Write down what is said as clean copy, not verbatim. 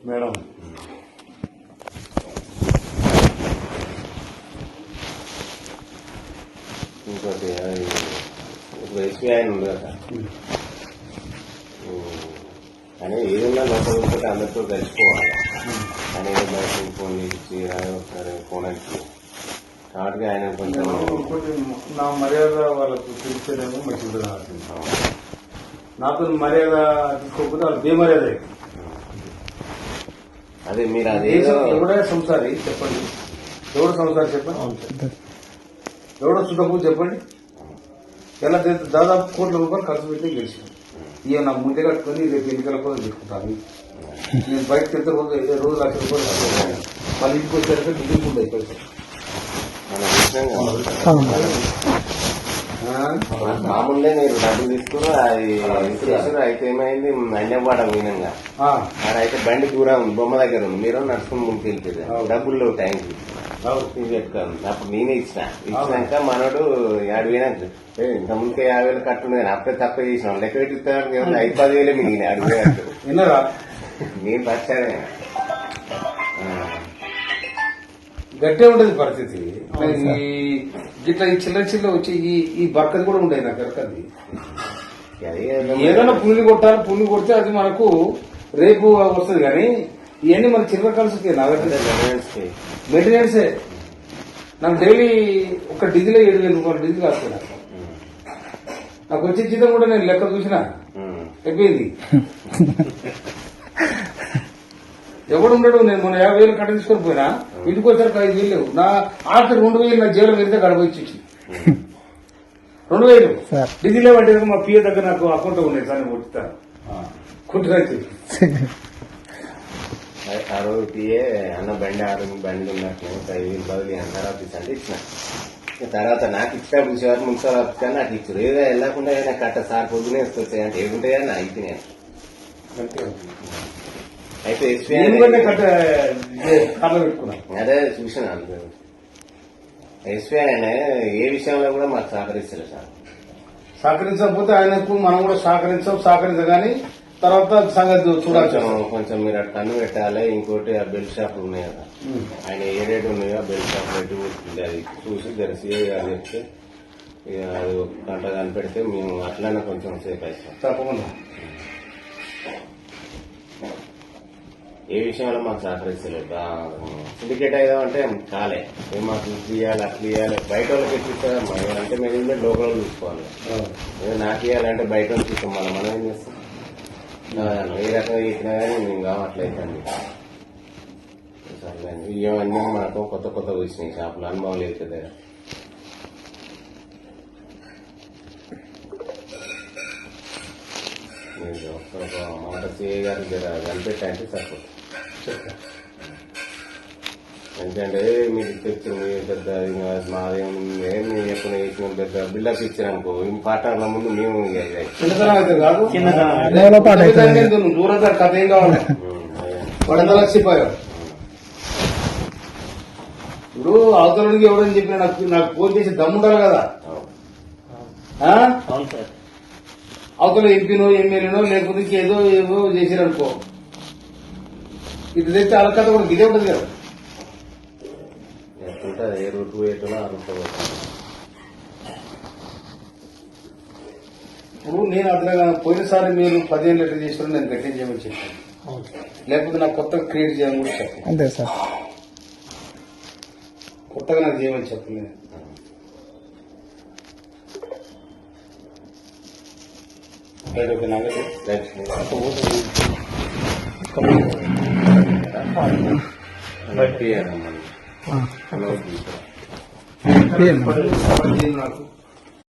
Madam ఇంకోటి ఇప్పుడు SBI ఉంది కదా కానీ ఏదైనా లోపల అందరితో కలిసిపోవాలి కానీ బయట ఫోన్ ఇచ్చి ఒకసారి ఫోన్ ఇచ్చి కాబట్టి ఆయన కొంచెం నా మర్యాద వాళ్ళకు తెలిసేదేమో మంచిది నాతో మర్యాద తీసుకోకపోతే వాళ్ళు బేమర్యాద అదే మీరు అదే ఎవడే సంసారి చెప్పండి, ఎవడు సంసారి చెప్పండి, ఎవడో చుట్టకు చెప్పండి. ఎలా దాదాపు కోట్ల రూపాయలు ఖర్చు పెట్టి గెలిచాను. ఇక నా ముందే కట్టుకుని రేపు ఎన్నికల కోసం పెట్టుకుంటాను. నేను బయటకు వెళ్తే రోజు ₹1,00,000 మళ్ళీ ఇంటికి వచ్చారంటే బిల్డింగ్ ఉంటుంది అయిపోయింది. మామూలుగా మీరు డబ్బులు తీసుకుని అది ఇన్సూరెన్స్ అయితే ఏమైంది అన్నవాడ మీనంగా అయితే బండి దూరం ఉంది, బొమ్మ దగ్గర ఉంది, మీరు నడుచుకుని ముందుకు వెళ్ళిపోయింది. డబ్బులు లేవు టైంకి పెట్టుకోను. అప్పుడు నేనే ఇచ్చినాక మనోడు 50,000 ఇంత ముందుకే 50,000 కట్టుండే కానీ అప్పుడే తక్కువ చేసినాం. లెక్క పెట్టిస్తాను 5-10,000 మిగిలిన అడిగేటట్టు నేను వచ్చానే. గట్టే ఉండేది పరిస్థితి. ఇట్లా ఈ చిల్లర వచ్చి ఈ బర్కది కూడా ఉండేది నాకు బర్కది. ఏదైనా పుల్లి కొట్టాలి, పుల్లి కొడితే అది మనకు రేపు వస్తుంది. కానీ ఇవన్నీ మన చిల్లర కలిసి మెయింటెనెన్సే. నాకు డైలీ ఒక డీజిల్ ₹7,000 డీజిల్ కాస్తుంది. నాకు వచ్చే జీతం కూడా నేను లెక్క చూసినా అయిపోయింది. ఎవడు ఉండడు. నేను మొన్న 50,000 కట్ట తీసుకొని పోయినా, ఇంటికి వచ్చారు 5,000 లేవు. నా ఆఖరి 2,000 నా జైలు వెళ్తే గడపచ్చి 2,000 డీజిల్ లేవంటే మా పిఏ దగ్గర నాకు అకౌంట్ ఉన్నాయి సార్, నేను కొట్టుతాను కొట్టుకొచ్చి. ఆ రోజు పిఏ అన్న బండి ఉన్నట్లు 5,000 బదులు తర్వాత అంటే ఇచ్చిన. తర్వాత నాకు ఇచ్చినప్పుడు చివరి మున్సిపల్ ఆఫీస్ కానీ నాకు ఇచ్చారు. ఏదో వెళ్ళకుండా కట్ట సార్ పొద్దునే వస్తాయి అంటే ఏముంటాయని నా అయిపోయినాయి. అయితే అదే చూసిన ఎస్బీఐ ఆయన ఏ విషయంలో కూడా మాకు సహకరిస్తారు సార్. సహకరించకపోతే ఆయనకు మనం కూడా సహకరించగాని తర్వాత సంగతి చూడాలి. కొంచెం మీరు అటు కన్ను పెట్టాలి. ఇంకోటి ఆ బెల్ట్ షాపులు ఉన్నాయి కదా, ఆయన ఏ రేటు ఉన్నాయో ఆ బెల్ట్ షాప్ రేటు అది చూసి జరసి అని చెప్తే అది ఒక గంట కనిపెడితే మేము అట్లనే కొంచెం సేపు అయిస్తాం. తప్పకుండా ఏ విషయంలో మాకు సహకరిస్తలేదు. సిండికేట్ అయ్యామంటే కాలే మాకు ఇవ్వాలి అట్లా ఇవ్వాలి. బయట వాళ్ళకి ఎట్లా అంటే మేనేజ్మెంట్ లోకల్ చూసుకోవాలి. నాకు ఇవ్వాలంటే బయట వాళ్ళు తీసుకోవాలి. మనం ఏం చేస్తాం ఏ రకంగా ఇచ్చినా కానీ మేము కావట్లేదండి. ఇవన్నీ మనకు కొత్త వచ్చినాయి షాపులు, అనుభవం లేదు కదా. ఒక మాట సిఐ గారు కనిపెట్టంటే సరిపోతుంది. ఎందుకంటే మీరు తెచ్చిన పెద్ద మాదేం ఎప్పుడు వేసిన పెద్ద బిల్డప్ ఇచ్చారనుకో పాటల ముందు మేము దూరంగా కథ ఏం కావాలి పడదలక్షిపోయాడు. ఇప్పుడు అవతలకి ఎవరని చెప్పిన నాకు ఫోన్ చేసి దమ్ముండాలి కదా. అవతల ఎంపీనో ఎమ్మెల్యేనో లేకపోతే ఏదో చేసిరనుకో, ఇది తెస్తే అలకత కూడా గిదే ఉంటుంది కదా. ఏ రూట్ పోయేటో ఆ రూట్ ఇప్పుడు నేను అట్లా పోయినసారి మీరు 15 లీటర్లు చేసిన నేను గట్టిగా చేయమని చెప్పాను. లేకపోతే నాకు కొత్తగా క్రియేట్ చేయమని కూడా చెప్పాను. అంతే సార్, కొత్తగా నాకు చేయమని చెప్పలేదు. ఓకే నాకు